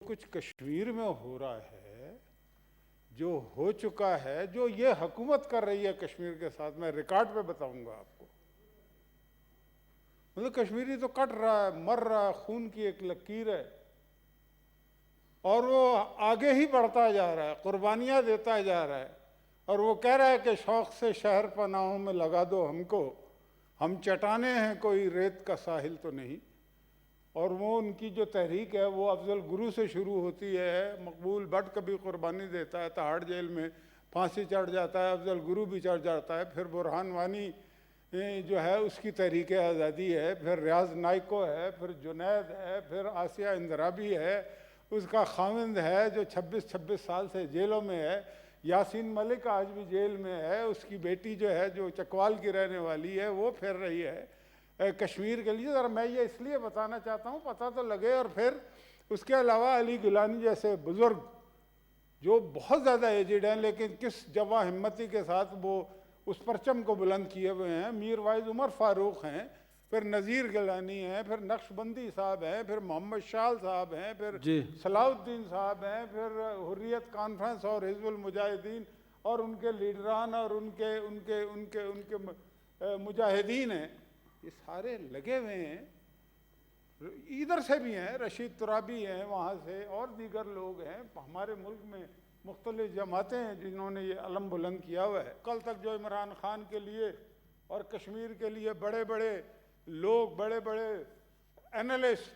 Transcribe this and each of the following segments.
کچھ کشمیر میں ہو رہا ہے، جو ہو چکا ہے، جو یہ حکومت کر رہی ہے کشمیر کے ساتھ، میں ریکارڈ پہ بتاؤں گا آپ کو. مطلب کشمیری تو کٹ رہا ہے، مر رہا ہے، خون کی ایک لکیر ہے، اور وہ آگے ہی بڑھتا جا رہا ہے، قربانیاں دیتا جا رہا ہے، اور وہ کہہ رہا ہے کہ شوق سے شہر پناہوں میں لگا دو ہم کو، ہم چٹانیں ہیں، کوئی ریت کا ساحل تو نہیں. اور وہ ان کی جو تحریک ہے وہ افضل گرو سے شروع ہوتی ہے. مقبول بٹ کبھی قربانی دیتا ہے، تہاڑ جیل میں پھانسی چڑھ جاتا ہے، افضل گرو بھی چڑھ جاتا ہے. پھر برہان وانی جو ہے اس کی تحریک آزادی ہے، پھر ریاض نائکو ہے، پھر جنید ہے، پھر آسیہ اندرابی ہے، اس کا خاوند ہے جو 26 سال سے جیلوں میں ہے. یاسین ملک آج بھی جیل میں ہے، اس کی بیٹی جو ہے جو چکوال کی رہنے والی ہے وہ پھر رہی ہے کشمیر کے لیے. ذرا میں یہ اس لیے بتانا چاہتا ہوں پتہ تو لگے. اور پھر اس کے علاوہ علی گیلانی جیسے بزرگ جو بہت زیادہ ایجڈ ہیں لیکن کس جواں ہمتی کے ساتھ وہ اس پرچم کو بلند کیے ہوئے ہیں. میر وائز عمر فاروق ہیں، پھر نذیر گیلانی ہیں، پھر نقش بندی صاحب ہیں، پھر محمد شال صاحب ہیں، پھر صلاح الدین صاحب ہیں، پھر حریت کانفرنس اور حزب المجاہدین اور ان کے لیڈران اور ان کے مجاہدین ہیں. یہ سارے لگے ہوئے ہیں، ادھر سے بھی ہیں، رشید ترابی ہیں وہاں سے، اور دیگر لوگ ہیں. ہمارے ملک میں مختلف جماعتیں ہیں جنہوں نے یہ علم بلند کیا ہوا ہے. کل تک جو عمران خان کے لیے اور کشمیر کے لیے بڑے بڑے لوگ، بڑے بڑے اینالسٹ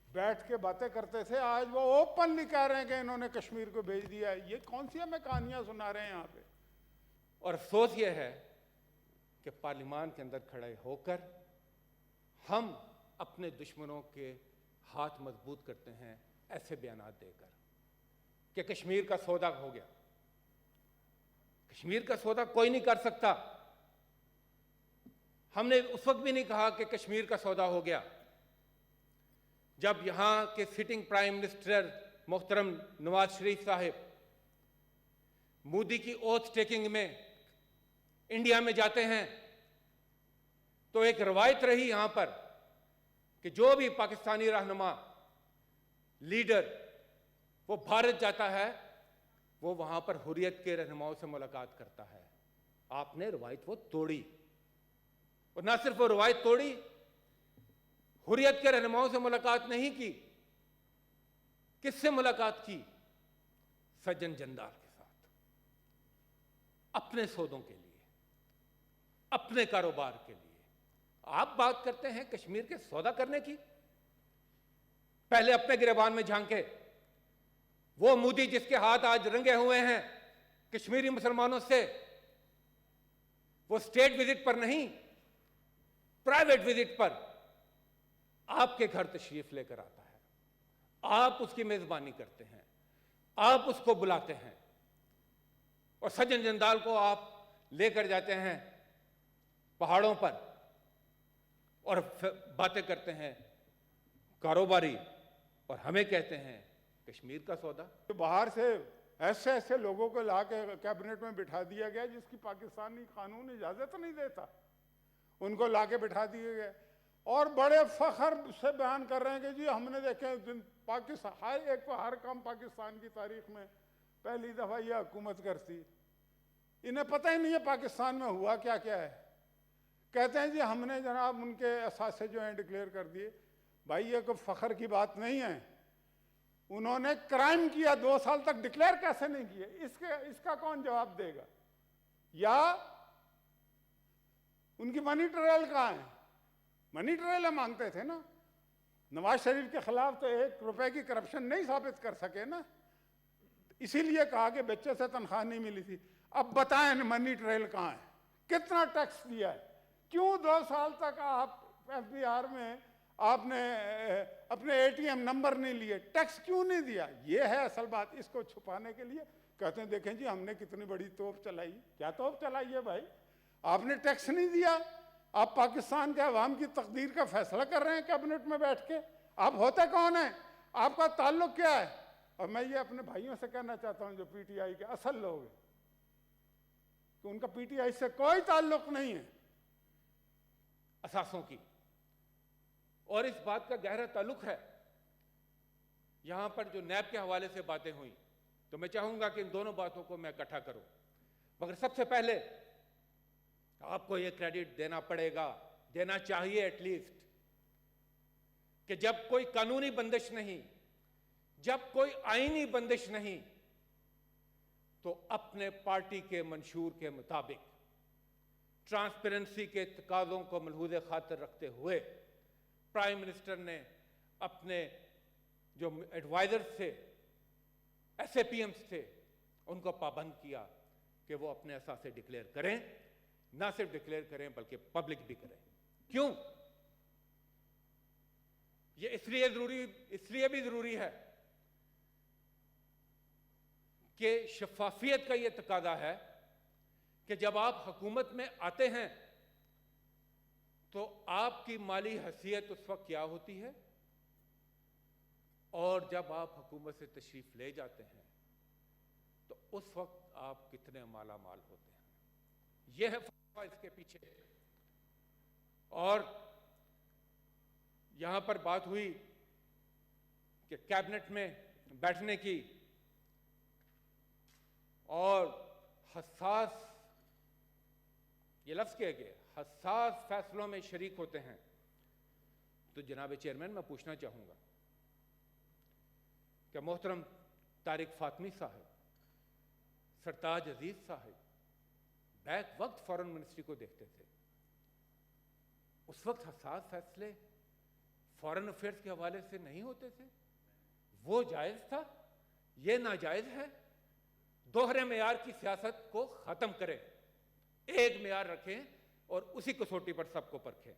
بیٹھ کے باتیں کرتے تھے، آج وہ اوپنلی کہہ رہے ہیں کہ انہوں نے کشمیر کو بھیج دیا ہے. یہ کون سی ہمیں کہانیاں سنا رہے ہیں یہاں پہ؟ اور افسوس یہ ہے کہ پارلیمان کے اندر کھڑے ہو کر ہم اپنے دشمنوں کے ہاتھ مضبوط کرتے ہیں ایسے بیانات دے کر کہ کشمیر کا سودا ہو گیا. کشمیر کا سودا کوئی نہیں کر سکتا. ہم نے اس وقت بھی نہیں کہا کہ کشمیر کا سودا ہو گیا جب یہاں کے سٹنگ پرائم منسٹر محترم نواز شریف صاحب مودی کی اوتھ ٹیکنگ میں انڈیا میں جاتے ہیں تو ایک روایت رہی یہاں پر کہ جو بھی پاکستانی رہنما لیڈر وہ بھارت جاتا ہے وہ وہاں پر حریت کے رہنماؤں سے ملاقات کرتا ہے. آپ نے روایت وہ توڑی، اور نہ صرف وہ روایت توڑی، حریت کے رہنماؤں سے ملاقات نہیں کی. کس سے ملاقات کی؟ سجن جندال کے ساتھ، اپنے سودوں کے لیے، اپنے کاروبار کے لیے. آپ بات کرتے ہیں کشمیر کے سودا کرنے کی؟ پہلے اپنے گریبان میں جھانکے. وہ مودی جس کے ہاتھ آج رنگے ہوئے ہیں کشمیری مسلمانوں سے، وہ اسٹیٹ وزٹ پر نہیں، پرائیویٹ وزٹ پر آپ کے گھر تشریف لے کر آتا ہے. آپ اس کی میزبانی کرتے ہیں، آپ اس کو بلاتے ہیں، اور سجن جندال کو آپ لے کر جاتے ہیں پہاڑوں پر اور باتیں کرتے ہیں کاروباری، اور ہمیں کہتے ہیں کشمیر کا سودا. باہر سے ایسے ایسے لوگوں کو لا کے کیبنٹ میں بٹھا دیا گیا جس کی پاکستانی قانون اجازت نہیں دیتا، ان کو لا کے بٹھا دیے گئے، اور بڑے فخر سے بیان کر رہے ہیں کہ جی ہم نے دیکھے پاکستان، ہر ایک کو ہر کام پاکستان کی تاریخ میں پہلی دفعہ یہ حکومت کرتی. انہیں پتہ ہی نہیں ہے پاکستان میں ہوا کیا کیا ہے. کہتے ہیں جی ہم نے جناب ان کے اثاثے جو ہیں ڈکلیئر کر دیے. بھائی یہ کوئی فخر کی بات نہیں ہے. انہوں نے کرائم کیا، 2 سال تک ڈکلیئر کیسے نہیں کیے؟ اس کا کون جواب دے گا؟ یا ان کی منی ٹریل کہاں ہے؟ منی ٹریل مانگتے تھے نا. نواز شریف کے خلاف تو 1 روپے کی کرپشن نہیں ثابت کر سکے نا، اسی لیے کہا کہ بچے سے تنخواہ نہیں ملی تھی. اب بتائیں منی ٹریل کہاں ہے؟ کتنا ٹیکس دیا ہے؟ کیوں 2 سال تک آپ ایف بی آر میں آپ نے اپنے اے ٹی ایم نمبر نہیں لیے؟ ٹیکس کیوں نہیں دیا؟ یہ ہے اصل بات. اس کو چھپانے کے لیے کہتے ہیں دیکھیں جی ہم نے کتنی بڑی توپ چلائی. کیا توپ چلائی ہے بھائی؟ آپ نے ٹیکس نہیں دیا، آپ پاکستان کے عوام کی تقدیر کا فیصلہ کر رہے ہیں کیبنٹ میں بیٹھ کے. آپ ہوتے کون ہیں؟ آپ کا تعلق کیا ہے؟ اور میں یہ اپنے بھائیوں سے کہنا چاہتا ہوں جو پی ٹی آئی کے اصل لوگ ہیں کہ ان کا پی ٹی آئی سے کوئی تعلق نہیں ہے اثاثوں کی. اور اس بات کا گہرا تعلق ہے یہاں پر جو نیب کے حوالے سے باتیں ہوئیں تو میں چاہوں گا کہ ان دونوں باتوں کو میں اکٹھا کروں، مگر سب سے پہلے آپ کو یہ کریڈٹ دینا پڑے گا، دینا چاہیے ایٹ لیسٹ، کہ جب کوئی قانونی بندش نہیں، جب کوئی آئینی بندش نہیں، تو اپنے پارٹی کے منشور کے مطابق ٹرانسپیرنسی کے تقاضوں کو ملحوظ خاطر رکھتے ہوئے پرائم منسٹر نے اپنے جو ایڈوائزرز تھے، ایس اے پی ایمز تھے، ان کو پابند کیا کہ وہ اپنے اثاثے ڈکلیئر کریں، نہ صرف ڈکلیئر کریں بلکہ پبلک بھی کریں۔ کیوں؟ یہ اس لیے بھی ضروری ہے کہ شفافیت کا یہ تقاضا ہے کہ جب آپ حکومت میں آتے ہیں تو آپ کی مالی حیثیت اس وقت کیا ہوتی ہے، اور جب آپ حکومت سے تشریف لے جاتے ہیں تو اس وقت آپ کتنے مالا مال ہوتے ہیں۔ یہ ہے فلسفہ اس کے پیچھے۔ اور یہاں پر بات ہوئی کہ کیبنٹ میں بیٹھنے کی اور حساس، یہ لفظ کہے گئے، حساس فیصلوں میں شریک ہوتے ہیں، تو جناب چیئرمین میں پوچھنا چاہوں گا کہ محترم طارق فاطمی صاحب، سرتاج عزیز صاحب بیک وقت فارن منسٹری کو دیکھتے تھے، اس وقت حساس فیصلے فارن افیئرز کے حوالے سے نہیں ہوتے تھے؟ وہ جائز تھا، یہ ناجائز ہے۔ دوہرے معیار کی سیاست کو ختم کریں، ایک معیار رکھیں اور اسی کسوٹی پر سب کو پرکھیں۔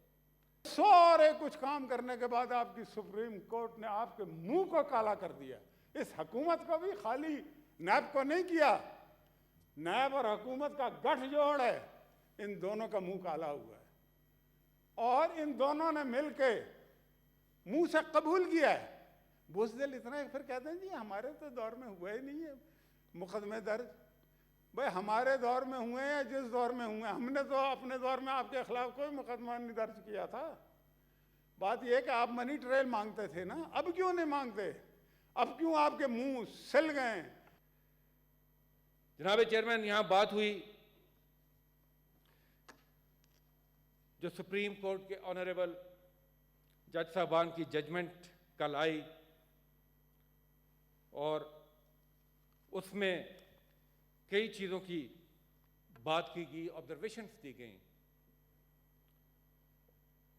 سارے کچھ کام کرنے کے بعد آپ کی سپریم کورٹ نے آپ کے منہ کو کالا کر دیا۔ اس حکومت کو بھی خالی نیب کو نہیں کیا، نیب اور حکومت کا گٹھ جوڑ ہے، ان دونوں کا منہ کالا ہوا ہے، اور ان دونوں نے مل کے منہ سے قبول کیا ہے۔ بزدل اتنا ہے، پھر کہتے ہیں جی ہمارے تو دور میں ہوا ہی نہیں ہے مقدمے درج۔ بھائی ہمارے دور میں ہوئے ہیں، جس دور میں ہوئے ہیں، ہم نے تو اپنے دور میں آپ کے خلاف کوئی مقدمہ نہیں درج کیا تھا۔ بات یہ ہے کہ آپ منی ٹریل مانگتے تھے نا، اب کیوں نہیں مانگتے؟ اب کیوں آپ کے منہ سل گئے؟ جناب چیئرمین، یہاں بات ہوئی جو سپریم کورٹ کے آنریبل جج صاحبان کی ججمنٹ کل آئی، اور اس میں کئی چیزوں کی بات کی گئی، آبزرویشنز دی گئیں،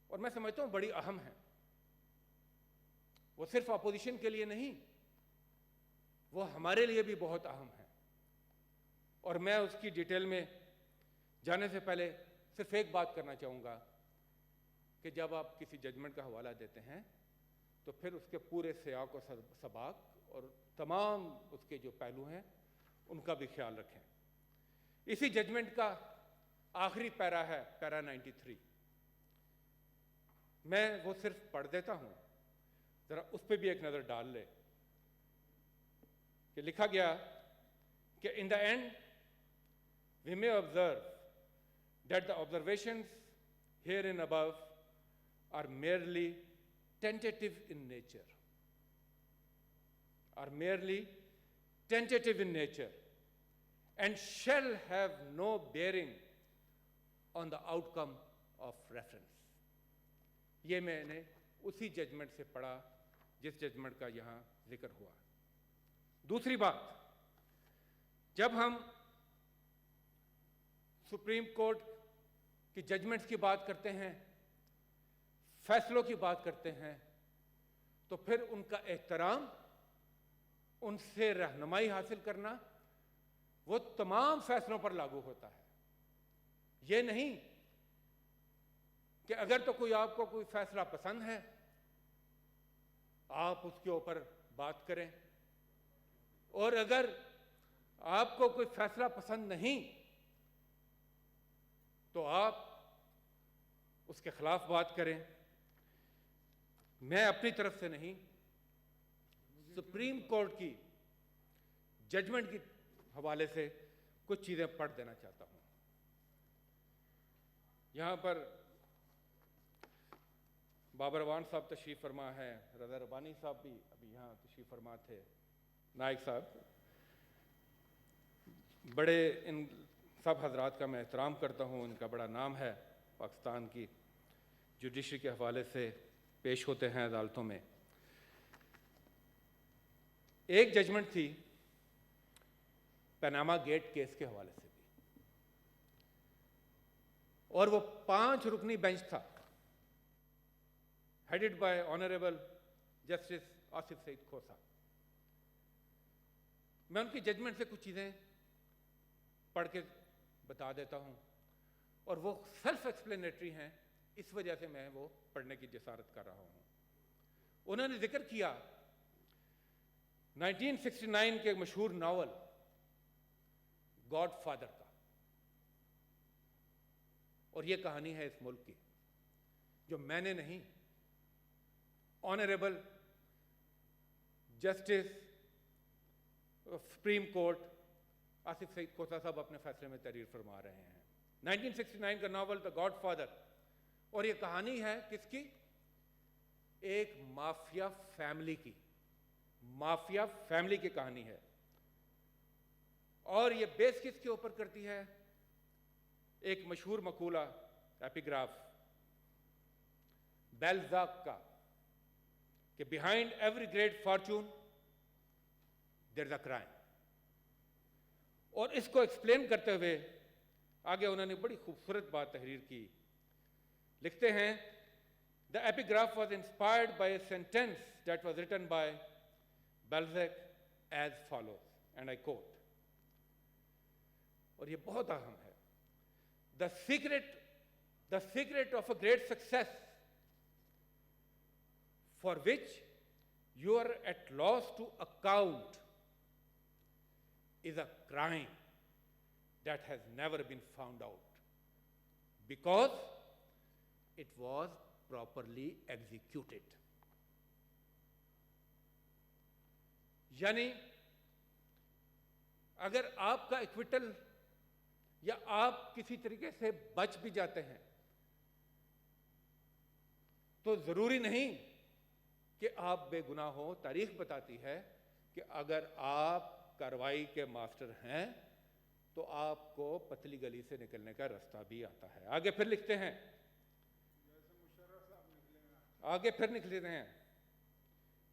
اور میں سمجھتا ہوں بڑی اہم ہیں۔ وہ صرف اپوزیشن کے لیے نہیں، وہ ہمارے لیے بھی بہت اہم ہے، اور میں اس کی ڈیٹیل میں جانے سے پہلے صرف ایک بات کرنا چاہوں گا کہ جب آپ کسی ججمنٹ کا حوالہ دیتے ہیں تو پھر اس کے پورے سیاق و سباق اور تمام اس کے جو پہلو ہیں ان کا بھی خیال رکھیں۔ اسی ججمنٹ کا آخری پیرا ہے، پیرا 93، میں وہ صرف پڑھ دیتا ہوں، ذرا اس پہ بھی ایک نظر ڈال لے، کہ لکھا گیا کہ in the end we may observe that the observations herein above are merely tentative in nature, and shall have no bearing on the outcome of reference۔ یہ میں نے اسی ججمنٹ سے پڑھا جس ججمنٹ کا یہاں ذکر ہوا۔ دوسری بات، جب ہم سپریم کورٹ کی ججمنٹس کی بات کرتے ہیں، فیصلوں کی بات کرتے ہیں، تو پھر ان کا احترام، ان سے رہنمائی حاصل کرنا، وہ تمام فیصلوں پر لاگو ہوتا ہے۔ یہ نہیں کہ اگر تو کوئی آپ کو کوئی فیصلہ پسند ہے آپ اس کے اوپر بات کریں، اور اگر آپ کو کوئی فیصلہ پسند نہیں تو آپ اس کے خلاف بات کریں۔ میں اپنی طرف سے نہیں، سپریم کورٹ کی ججمنٹ کے حوالے سے کچھ چیزیں پڑھ دینا چاہتا ہوں۔ یہاں پر بابر اعوان صاحب تشریف فرما ہے, رضا ربانی صاحب بھی ابھی یہاں تشریف فرما تھے, نائک صاحب, بڑے ان سب حضرات کا میں احترام کرتا ہوں. ان کا بڑا نام ہے پاکستان کی جوڈیشری کے حوالے سے پیش ہوتے ہیں عدالتوں میں. ایک ججمنٹ تھی پیناما گیٹ کیس کے حوالے سے بھی, اور وہ 5 رکنی بینچ تھا, headed by honourable justice Asif Saeed Khosa. میں ان کی ججمنٹ سے کچھ چیزیں پڑھ کے بتا دیتا ہوں, اور وہ سیلف ایکسپلینیٹری ہیں, اس وجہ سے میں وہ پڑھنے کی جسارت کر رہا ہوں. انہوں نے ذکر کیا 1969 کے مشہور ناول گاڈ فادر کا, اور یہ کہانی ہے اس ملک کی جو میں نے نہیں, honourable justice supreme court Asif Saeed Khosa صاحب اپنے فیصلے میں تحریر فرما رہے ہیں. 1969 کا ناول دا گاڈ فادر, اور یہ کہانی ہے کس کی؟ ایک مافیا فیملی کی, مافیا فیملی کی کہانی ہے. اور یہ بیس کس کے اوپر کرتی ہے؟ ایک مشہور مقولہ ایپیگراف بیلزاک کا, کہ behind every great fortune there is a crime. اور اس کو ایکسپلین کرتے ہوئے آگے انہوں نے بڑی خوبصورت بات تحریر کی. لکھتے ہیں, the epigraph was inspired by a sentence that was written by Balzac as follows, and I quote, اور یہ بہت اہم ہے, the secret of a great success for which you are at loss to account is a crime that has never been found out because it was properly executed. یعنی اگر آپ کا acquittal یا آپ کسی طریقے سے بچ بھی جاتے ہیں تو ضروری نہیں کہ آپ بے گناہ ہو. تاریخ بتاتی ہے کہ اگر آپ کارروائی کے ماسٹر ہیں تو آپ کو پتلی گلی سے نکلنے کا رستہ بھی آتا ہے. آگے پھر لکھتے ہیں, آگے پھر نکلتے ہیں,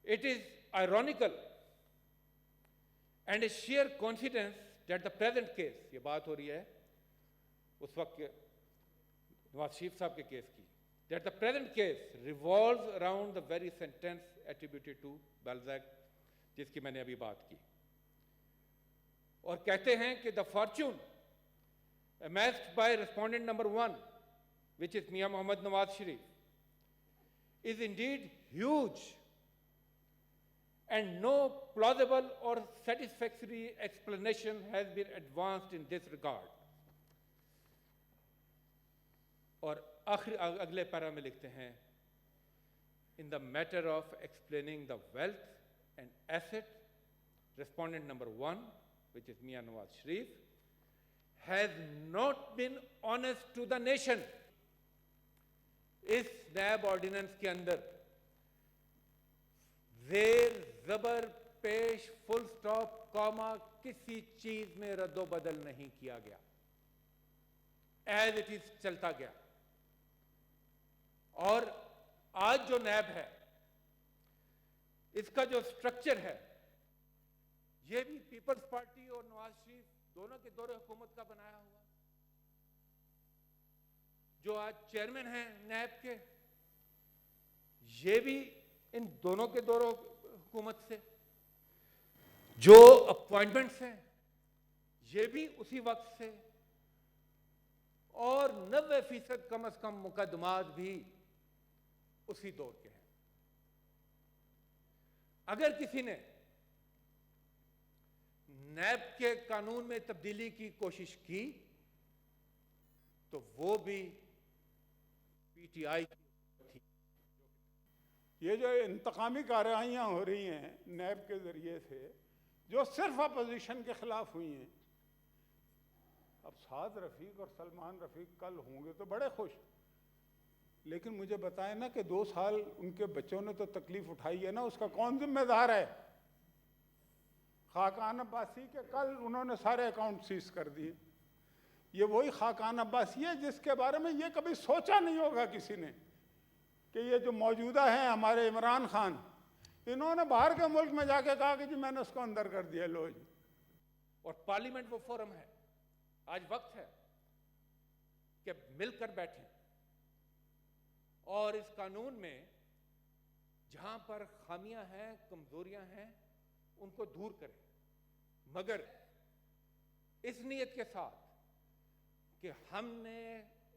it is ironical and a sheer coincidence that the present case, یہ بات ہو رہی ہے اس وقت کے نواز شریف صاحب کے کیس کی, that the present case revolves around the very sentence attributed to Balzac جس کی میں نے ابھی بات کی. اور کہتے ہیں کہ the fortune amassed by respondent number 1, which is Mian Mohammad Nawaz Sharif, is indeed huge and no plausible or satisfactory explanation has been advanced in this regard. اور اگلے پیرا میں لکھتے ہیں, in the matter of explaining the wealth and asset, respondent number 1, which is Mian Nawaz Sharif, has not been honest to the nation. اس NAB ordinance کے اندر زیر زبر پیش فل سٹاپ کاما کسی چیز میں رد و بدل نہیں کیا گیا, ایز اٹ از چلتا گیا. اور آج جو نیب ہے اس کا جو سٹرکچر ہے یہ بھی پیپلز پارٹی اور نواز شریف دونوں کے دور حکومت کا بنایا ہوا. جو آج چیئرمین ہیں نیب کے یہ بھی ان دونوں کے دور حکومت سے, جو اپوائنٹمنٹس ہیں یہ بھی اسی وقت سے, اور 90% کم از کم مقدمات بھی اسی دور کے ہیں. اگر کسی نے نیب کے قانون میں تبدیلی کی کوشش کی تو وہ بھی پی ٹی آئی تھی. یہ جو انتقامی کارروائیاں ہو رہی ہیں نیب کے ذریعے سے جو صرف اپوزیشن کے خلاف ہوئی ہیں, اب سعد رفیق اور سلمان رفیق کل ہوں گے تو بڑے خوش, لیکن مجھے بتائیں نا کہ 2 سال ان کے بچوں نے تو تکلیف اٹھائی ہے نا، اس کا کون ذمہ دار ہے؟ خاقان عباسی کے کل انہوں نے سارے اکاؤنٹ سیز کر دیے. یہ وہی خاقان عباسی ہے جس کے بارے میں یہ کبھی سوچا نہیں ہوگا کسی نے کہ یہ جو موجودہ ہیں ہمارے عمران خان، انہوں نے باہر کے ملک میں جا کے کہا کہ جی میں نے اس کو اندر کر دیا. لو جی. اور پارلیمنٹ وہ فورم ہے، آج وقت ہے کہ مل کر بیٹھیں اور اس قانون میں جہاں پر خامیاں ہیں، کمزوریاں ہیں، ان کو دور کریں، مگر اس نیت کے ساتھ کہ ہم نے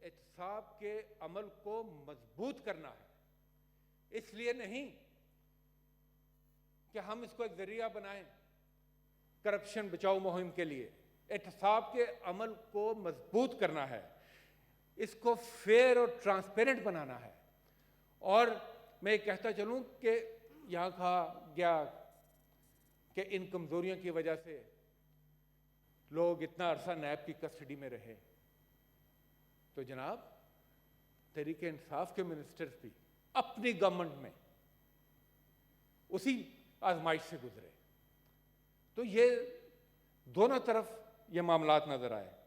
احتساب کے عمل کو مضبوط کرنا ہے. اس لیے نہیں کہ ہم اس کو ایک ذریعہ بنائیں کرپشن بچاؤ مہم کے لیے. احتساب کے عمل کو مضبوط کرنا ہے، اس کو فیئر اور ٹرانسپیرنٹ بنانا ہے. اور میں یہ کہتا چلوں کہ یہاں کہا گیا کہ ان کمزوریوں کی وجہ سے لوگ اتنا عرصہ نیب کی کسٹڈی میں رہے. تو جناب تحریک انصاف کے منسٹرز بھی اپنی گورنمنٹ میں اسی آزمائش سے گزرے. تو یہ دونوں طرف یہ معاملات نظر آئے.